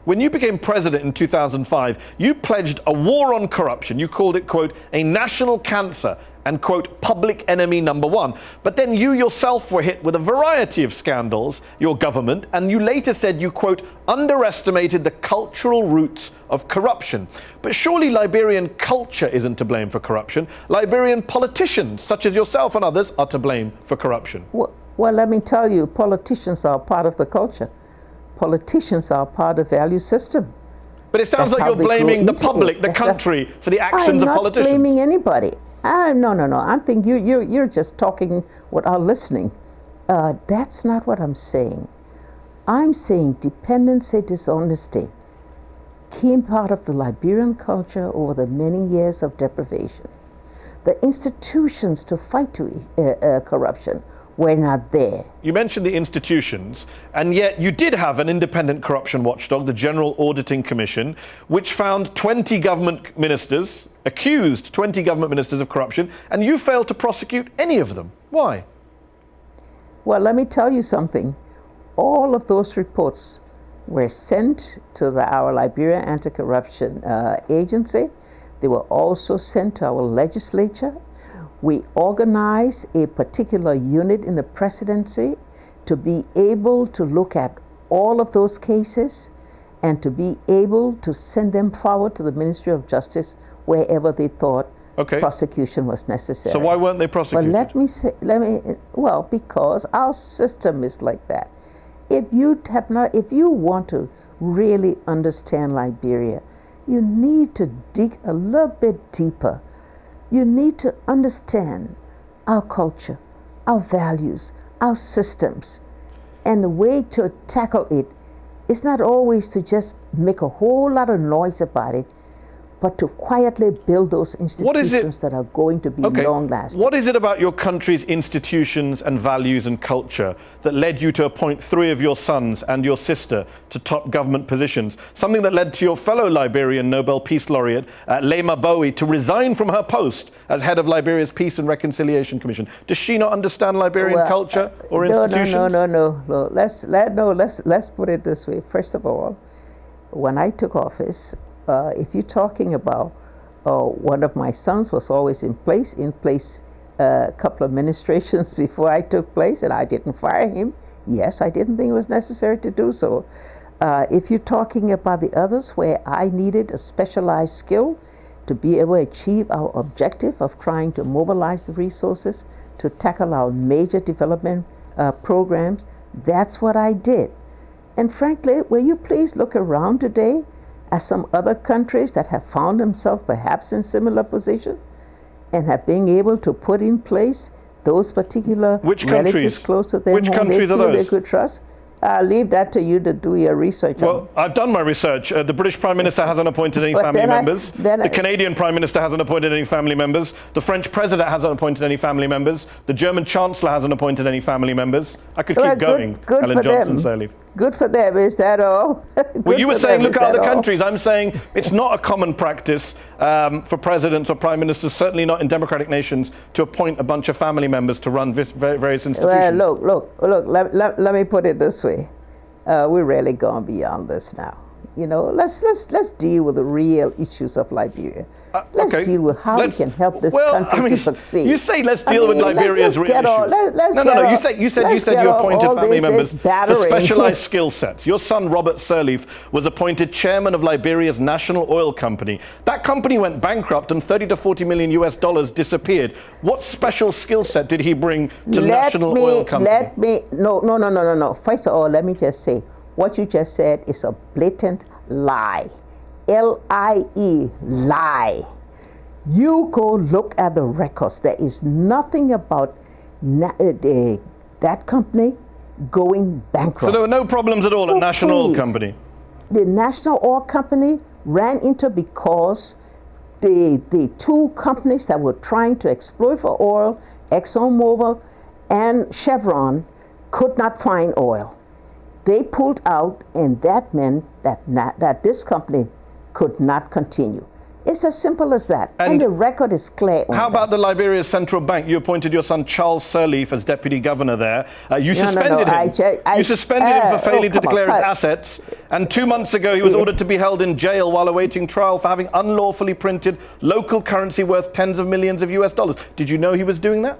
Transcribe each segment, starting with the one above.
when you became president in 2005, you pledged a war on corruption. You called it, quote, a national cancer and, quote, public enemy number one. But then you yourself were hit with a variety of scandals, your government, and you later said you, quote, underestimated the cultural roots of corruption. But surely Liberian culture isn't to blame for corruption. Liberian politicians, such as yourself and others, are to blame for corruption. Well, let me tell you, politicians are part of the culture. Politicians are part of the value system. But it sounds like you're blaming the public, the country, for the actions of politicians. I'm not blaming anybody. No. I think you're just talking without listening. That's not what I'm saying. I'm saying dependency, dishonesty came part of the Liberian culture over the many years of deprivation. The institutions to fight corruption were not there. You mentioned the institutions, and yet you did have an independent corruption watchdog, the General Auditing Commission, which found 20 government ministers, accused 20 government ministers of corruption, and you failed to prosecute any of them. Why? Well, let me tell you something. All of those reports were sent to our Liberian Anti-Corruption Agency. They were also sent to our legislature. We organized a particular unit in the presidency to be able to look at all of those cases and to be able to send them forward to the Ministry of Justice wherever they thought prosecution was necessary. So why weren't they prosecuted? Well, because our system is like that. If you want to really understand Liberia, you need to dig a little bit deeper. You need to understand our culture, our values, our systems. And the way to tackle it is not always to just make a whole lot of noise about it, but to quietly build those institutions that are going to be long-lasting. What is it about your country's institutions and values and culture that led you to appoint 3 of your sons and your sister to top government positions? Something that led to your fellow Liberian Nobel Peace Laureate, Lema Bowie, to resign from her post as head of Liberia's Peace and Reconciliation Commission. Does she not understand Liberian culture or institutions? No. Let's put it this way. First of all, when I took office, if you're talking about one of my sons was always in place a couple of administrations before I took place, and I didn't fire him. Yes, I didn't think it was necessary to do so. If you're talking about the others where I needed a specialized skill to be able to achieve our objective of trying to mobilize the resources to tackle our major development programs, that's what I did. And frankly, will you please look around today at some other countries that have found themselves perhaps in similar position and have been able to put in place those particular relatives close to them whom they feel they could trust? I'll leave that to you to do your research on. Well, I've done my research. The British Prime Minister hasn't appointed any family members. The Canadian Prime Minister hasn't appointed any family members. The French President hasn't appointed any family members. The German Chancellor hasn't appointed any family members. I could keep going, Ellen Johnson Sirleaf. Good for them. Is that all? Well, you were saying look at other countries. I'm saying it's not a common practice for presidents or prime ministers, certainly not in democratic nations, to appoint a bunch of family members to run various institutions. Well, look. Let me put it this way. We're really gone beyond this now. You know, let's deal with the real issues of Liberia. Let's deal with how we can help this country to succeed. You say let's deal with Liberia's real issues. No. You said you appointed family members for specialized skill sets. Your son Robert Sirleaf was appointed chairman of Liberia's national oil company. That company went bankrupt and $30 to $40 million US disappeared. What special skill set did he bring to national oil company? No. First of all, let me just say, what you just said is a blatant lie. L-I-E, lie. You go look at the records. There is nothing about that company going bankrupt. So there were no problems at all at National Oil Company? The National Oil Company ran into because the 2 companies that were trying to exploit for oil, ExxonMobil and Chevron, could not find oil. They pulled out, and that meant that this company could not continue. It's as simple as that. And the record is clear. How about the Liberia's central bank? You appointed your son Charles Sirleaf as deputy governor there. You suspended him. You suspended him for failing to declare his assets. And 2 months ago, he was ordered to be held in jail while awaiting trial for having unlawfully printed local currency worth tens of millions of US dollars. Did you know he was doing that?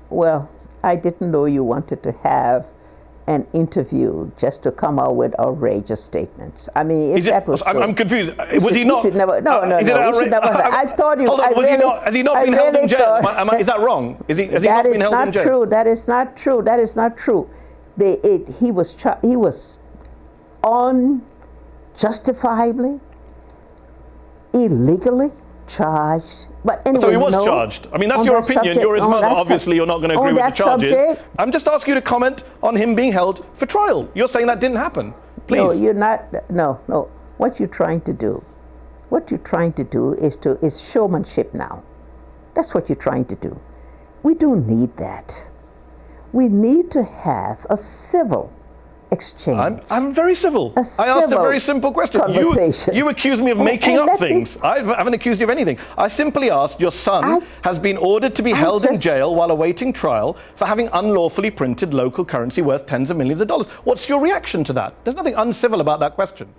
Well, I didn't know you wanted to have an interview just to come out with outrageous statements. I mean, if that was so, I'm confused. Was he not? Never, no. I thought you. Hold on. Has he not been held in jail? Is that wrong? Has he not been held in jail? That is not true. That is not true. He was unjustifiably, illegally charged. But anyway, so he was charged. I mean, that's your opinion. You're his mother. Obviously, you're not going to agree with the charges. I'm just asking you to comment on him being held for trial. You're saying that didn't happen. Please. No, you're not. No. What you're trying to do is showmanship now. That's what you're trying to do. We don't need that. We need to have a civil exchange. I'm very civil. I asked a very simple question. You accuse me of making up things. I haven't accused you of anything. I simply asked, your son has been ordered to be held in jail while awaiting trial for having unlawfully printed local currency worth tens of millions of dollars. What's your reaction to that? There's nothing uncivil about that question.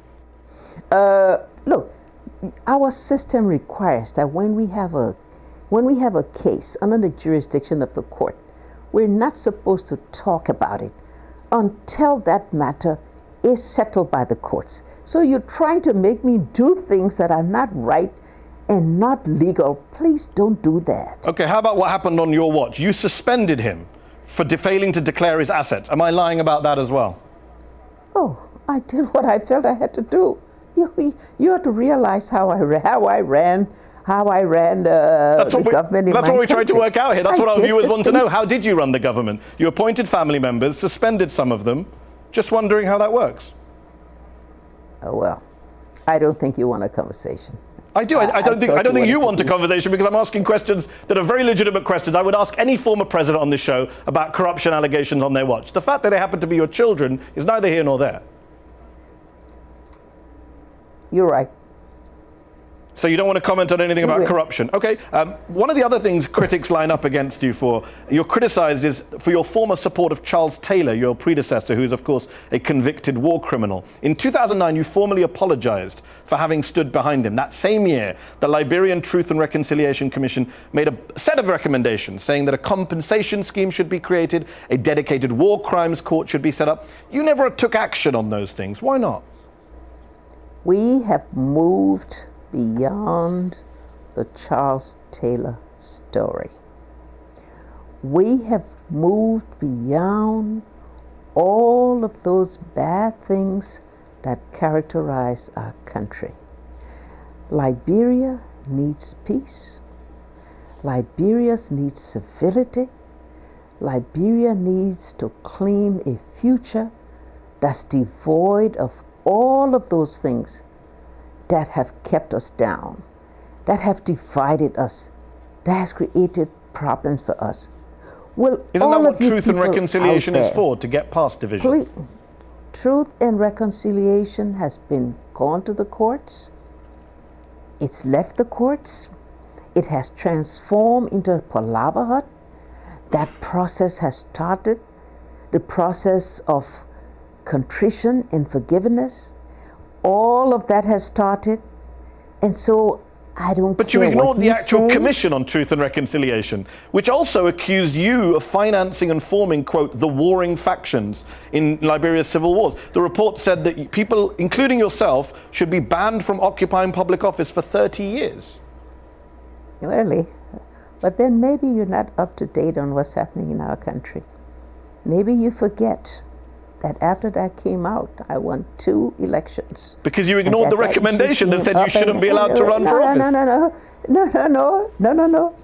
Look, our system requires that when we have a case under the jurisdiction of the court, we're not supposed to talk about it until that matter is settled by the courts. So you're trying to make me do things that are not right and not legal. Please don't do that. Okay, how about what happened on your watch? You suspended him for failing to declare his assets. Am I lying about that as well? Oh, I did what I felt I had to do. You have to realize how I ran the government. That's what we tried to work out here. That's what our viewers want to know. How did you run the government? You appointed family members, suspended some of them. Just wondering how that works. Oh, well, I don't think you want a conversation. I do. I don't think you want a conversation, because I'm asking questions that are very legitimate questions. I would ask any former president on this show about corruption allegations on their watch. The fact that they happen to be your children is neither here nor there. You're right. So you don't want to comment on anything about corruption. Okay. One of the other things critics line up against you for, you're criticized is for your former support of Charles Taylor, your predecessor, who's of course a convicted war criminal. In 2009, you formally apologized for having stood behind him. That same year, the Liberian Truth and Reconciliation Commission made a set of recommendations saying that a compensation scheme should be created, a dedicated war crimes court should be set up. You never took action on those things. Why not? We have moved beyond the Charles Taylor story. We have moved beyond all of those bad things that characterize our country. Liberia needs peace. Liberia needs civility. Liberia needs to claim a future that's devoid of all of those things that have kept us down, that have divided us, that has created problems for us. Well, isn't that what truth and reconciliation is for, to get past division? Truth and reconciliation has been gone to the courts. It's left the courts. It has transformed into a palaver hut. That process has started, the process of contrition and forgiveness. All of that has started, and so I don't care. But you ignored the actual Commission on Truth and Reconciliation, which also accused you of financing and forming, quote, the warring factions in Liberia's civil wars. The report said that people, including yourself, should be banned from occupying public office for 30 years. Really? But then maybe you're not up to date on what's happening in our country. Maybe you forget that after that came out, I won 2 elections. Because you ignored the recommendation that said you shouldn't be allowed to run for office. No.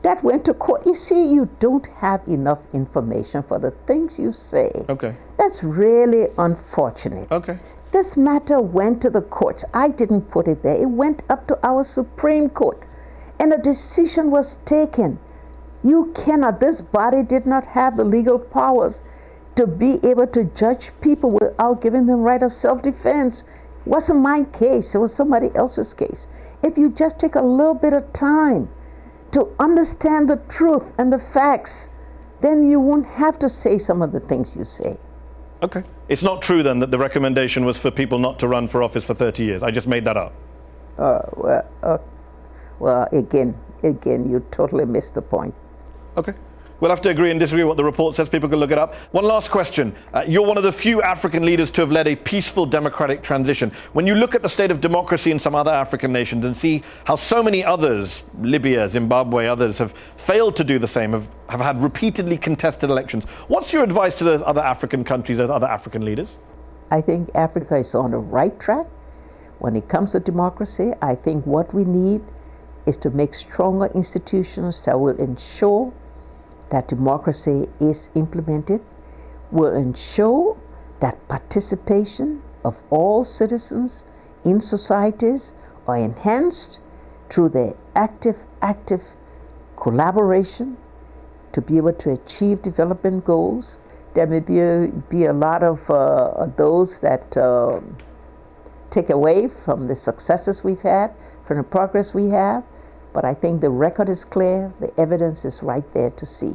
That went to court. You see, you don't have enough information for the things you say. Okay. That's really unfortunate. Okay. This matter went to the courts. I didn't put it there. It went up to our Supreme Court, and a decision was taken. You cannot, this body did not have the legal powers to be able to judge people without giving them right of self-defense. It wasn't my case, it was somebody else's case. if you just take a little bit of time to understand the truth and the facts, then you won't have to say some of the things you say. Okay. It's not true then that the recommendation was for people not to run for office for 30 years. I just made that up. Well, again, you totally missed the point. Okay. We'll have to agree and disagree what the report says. People can look it up. One last question. You're one of the few African leaders to have led a peaceful democratic transition. When you look at the state of democracy in some other African nations and see how so many others, Libya, Zimbabwe, others, have failed to do the same, have had repeatedly contested elections, what's your advice to those other African countries, those other African leaders? I think Africa is on the right track. When it comes to democracy, I think what we need is to make stronger institutions that will ensure that democracy is implemented, will ensure that participation of all citizens in societies are enhanced through their active collaboration to be able to achieve development goals. There may be a lot of those that take away from the successes we've had, from the progress we have, but I think the record is clear, the evidence is right there to see.